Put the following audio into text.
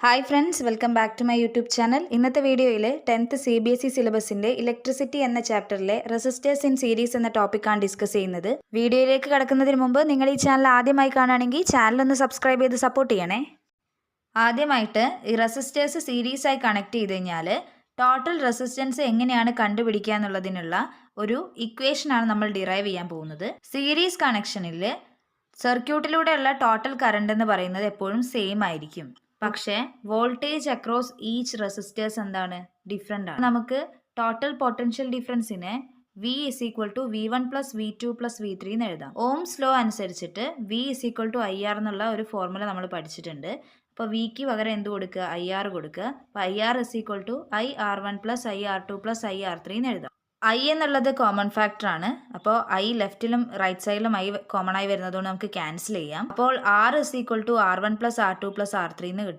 Hi friends, welcome back to my YouTube channel. ഇന്നത്തെ വീഡിയോയിൽ 10th CBSE സിലബസിൻ്റെ electricity എന്ന ചാപ്റ്ററിലെ resistors in series എന്ന ടോപ്പിക്കാണ് ഡിസ്കസ് ചെയ്യുന്നത്. വീഡിയോയിലേക്ക് കടക്കുന്നതിന് മുമ്പ് നിങ്ങൾ ഈ ചാനൽ ആദ്യമായി കാണുകയാണെങ്കിൽ ചാനലൊന്ന് സബ്സ്ക്രൈബ് ചെയ്ത് സപ്പോർട്ട് ചെയ്യണേ. ആദ്യമായിട്ട് ഈ റെസിസ്റ്റേഴ്സ് സീരീസായി കണക്ട് ചെയ്ത് കഴിഞ്ഞാൽ ടോട്ടൽ റെസിസ്റ്റൻസ് എങ്ങനെയാണ് കണ്ടുപിടിക്കുക എന്നുള്ളതിനുള്ള ഒരു ഇക്വേഷനാണ് നമ്മൾ ഡിറൈവ് ചെയ്യാൻ പോകുന്നത്. സീരീസ് കണക്ഷനിൽ സർക്യൂട്ടിലൂടെയുള്ള ടോട്ടൽ കറണ്ട് എന്ന് പറയുന്നത് എപ്പോഴും സെയിം ആയിരിക്കും. പക്ഷേ വോൾട്ടേജ് അക്രോസ് ഈച്ച് റെസിസ്റ്റേഴ്സ് എന്താണ്, ഡിഫറെൻ്റ് ആണ്. നമുക്ക് total potential ഡിഫറൻസിനെ V = V1 + V2 + V3 എന്ന് എഴുതാം. ഓംസ് ലോ അനുസരിച്ചിട്ട് V = IR എന്നുള്ള ഒരു ഫോർമുല നമ്മൾ പഠിച്ചിട്ടുണ്ട്. അപ്പോൾ വിക്ക് പകരം എന്ത് കൊടുക്കുക, IR കൊടുക്കുക. അപ്പോൾ IR = IR1 + IR2 + IR3 എന്ന് എഴുതാം. I എന്നുള്ളത് കോമൺ ഫാക്ടർ ആണ്. അപ്പോൾ I ലെഫ്റ്റിലും റൈറ്റ് സൈഡിലും I കോമൺ ആയി വരുന്നതുകൊണ്ട് നമുക്ക് ക്യാൻസൽ ചെയ്യാം. അപ്പോൾ R = R1 + R2 + R3 എന്ന് കിട്ടും.